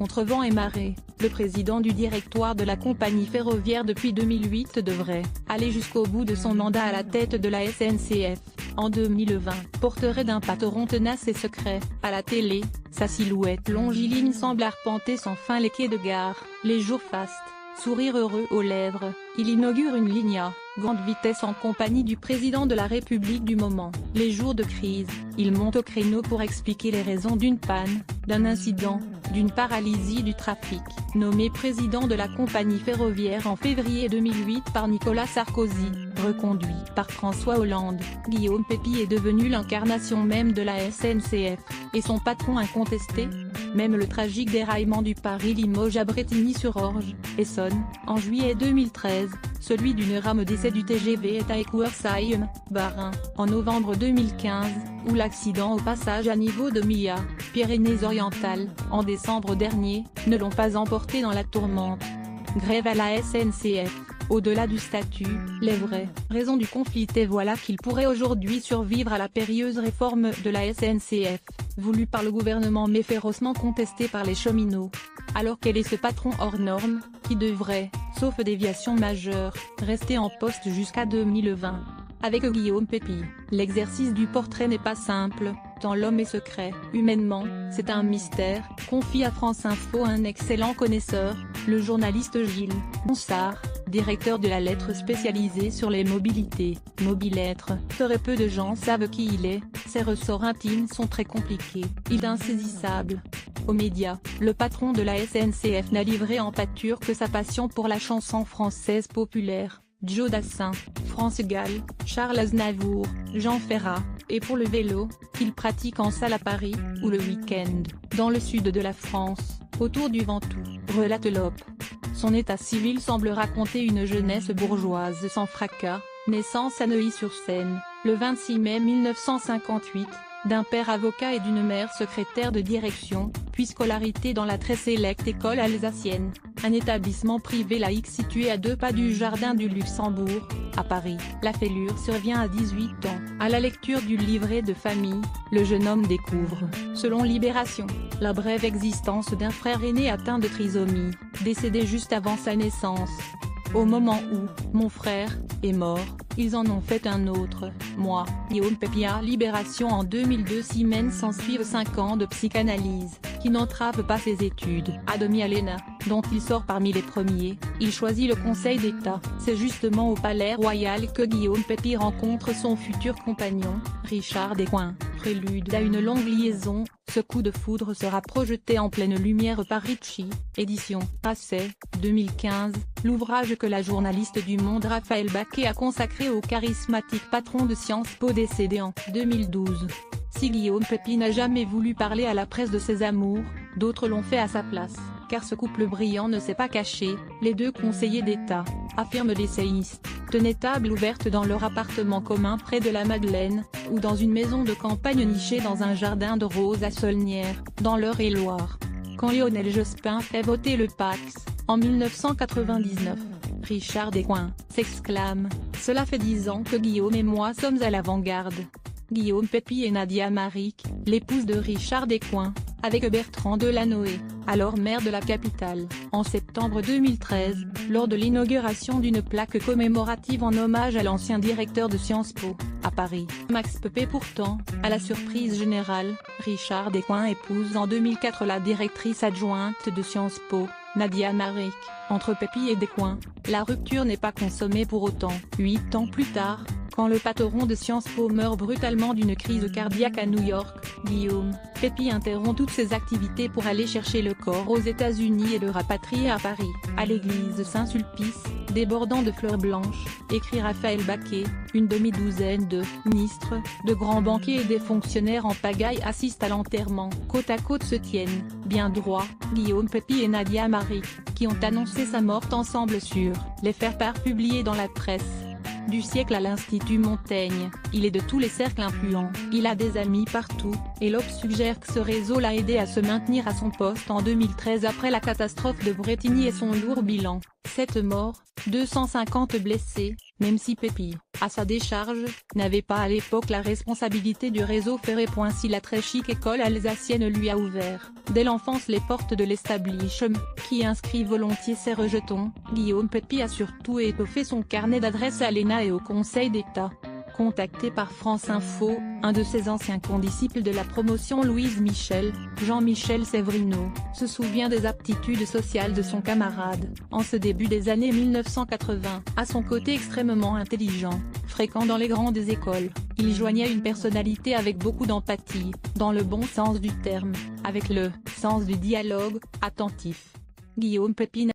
contre vent et marée, le président du directoire de la compagnie ferroviaire depuis 2008 devrait aller jusqu'au bout de son mandat à la tête de la SNCF. En 2020, porterait d'un patron tenace et secret. À la télé, sa silhouette longiligne semble arpenter sans fin les quais de gare. Les jours fastes, sourire heureux aux lèvres, il inaugure une ligne à grande vitesse en compagnie du président de la République du moment. Les jours de crise, il monte au créneau pour expliquer les raisons d'une panne, d'un incident, d'une paralysie du trafic. Nommé président de la compagnie ferroviaire en février 2008 par Nicolas Sarkozy, reconduit par François Hollande, Guillaume Pepy est devenu l'incarnation même de la SNCF, et son patron incontesté. Même le tragique déraillement du Paris-Limoges à Brétigny-sur-Orge, Essonne, en juillet 2013, celui d'une rame d'essai du TGV est à Écoursheim, Bas-Rhin, en novembre 2015, ou l'accident au passage à niveau de Mia, Pyrénées-Orientales, en décembre dernier, ne l'ont pas emporté dans la tourmente. Grève à la SNCF. Au-delà du statut, les vraies raisons du conflit et voilà qu'il pourrait aujourd'hui survivre à la périlleuse réforme de la SNCF, voulue par le gouvernement mais férocement contestée par les cheminots. Alors quel est ce patron hors norme, qui devrait, sauf déviation majeure, rester en poste jusqu'à 2020 ? Avec Guillaume Pepy, l'exercice du portrait n'est pas simple, tant l'homme est secret. Humainement, c'est un mystère, confie à France Info un excellent connaisseur, le journaliste Gilles Monsard, directeur de la lettre spécialisée sur les mobilités, Mobilettre. Très peu de gens savent qui il est, ses ressorts intimes sont très compliqués, il est insaisissable. Aux médias, le patron de la SNCF n'a livré en pâture que sa passion pour la chanson française populaire. Joe Dassin, France Gall, Charles Aznavour, Jean Ferrat, et pour le vélo, qu'il pratique en salle à Paris, ou le week-end, dans le sud de la France, autour du Ventoux, relate l'Op. Son état civil semble raconter une jeunesse bourgeoise sans fracas, naissance à Neuilly-sur-Seine, le 26 mai 1958, d'un père avocat et d'une mère secrétaire de direction, puis scolarité dans la très sélecte école alsacienne, un établissement privé laïque situé à 2 pas du Jardin du Luxembourg, à Paris. La fêlure survient à 18 ans. À la lecture du livret de famille, le jeune homme découvre, selon Libération, la brève existence d'un frère aîné atteint de trisomie, décédé juste avant sa naissance. Au moment où mon frère est mort, ils en ont fait un autre, moi. Guillaume Pepy à Libération en 2002. 6 semaines s'ensuivent 5 ans de psychanalyse, qui n'entrave pas ses études. À demi à l'ENA, dont il sort parmi les premiers, il choisit le Conseil d'État. C'est justement au Palais Royal que Guillaume Pepy rencontre son futur compagnon, Richard Descoings. Prélude à une longue liaison, ce coup de foudre sera projeté en pleine lumière par Ricci, édition Grasset, 2015, l'ouvrage que la journaliste du Monde Raphaël Baquet a consacré au charismatique patron de Sciences Po décédé en 2012. Si Guillaume Pepy n'a jamais voulu parler à la presse de ses amours, d'autres l'ont fait à sa place, car ce couple brillant ne s'est pas caché. Les 2 conseillers d'État, affirme l'essayiste, tenaient table ouverte dans leur appartement commun près de la Madeleine, ou dans une maison de campagne nichée dans un jardin de roses à Saulnières, dans l'Eure-et-Loire. Quand Lionel Jospin fait voter le Pacs, en 1999, Richard Descoings s'exclame « Cela fait 10 ans que Guillaume et moi sommes à l'avant-garde ». Guillaume Pepy et Nadia Maric, l'épouse de Richard Descoings, avec Bertrand Delanoë, alors maire de la capitale, en septembre 2013, lors de l'inauguration d'une plaque commémorative en hommage à l'ancien directeur de Sciences Po, à Paris. Max Pepy pourtant, à la surprise générale, Richard Descoings épouse en 2004 la directrice adjointe de Sciences Po, Nadia Maric. Entre Pepy et Descoings, la rupture n'est pas consommée pour autant. 8 ans plus tard, quand le patron de Sciences Po meurt brutalement d'une crise cardiaque à New York, Guillaume Pepy interrompt toutes ses activités pour aller chercher le corps aux États-Unis et le rapatrier à Paris. À l'église Saint-Sulpice, débordant de fleurs blanches, écrit Raphaël Baquet, une demi-douzaine de ministres, de grands banquiers et des fonctionnaires en pagaille assistent à l'enterrement. Côte à côte se tiennent, bien droit, Guillaume Pepy et Nadia Maric, qui ont annoncé sa mort ensemble sur les faire-part publiés dans la presse. Du siècle à l'Institut Montaigne, il est de tous les cercles influents, il a des amis partout, et l'Obs suggère que ce réseau l'a aidé à se maintenir à son poste en 2013 après la catastrophe de Brétigny et son lourd bilan. 7 morts, 250 blessés, même si Pépi, à sa décharge, n'avait pas à l'époque la responsabilité du réseau ferré. Si la très chic école alsacienne lui a ouvert, dès l'enfance, les portes de l'establishment, qui inscrit volontiers ses rejetons, Guillaume Pépi a surtout étoffé son carnet d'adresses à l'ENA et au Conseil d'État. Contacté par France Info, un de ses anciens condisciples de la promotion Louise Michel, Jean-Michel Severino, se souvient des aptitudes sociales de son camarade. En ce début des années 1980, à son côté extrêmement intelligent, fréquent dans les grandes écoles, il joignait une personnalité avec beaucoup d'empathie, dans le bon sens du terme, avec le sens du dialogue, attentif. Guillaume Pépi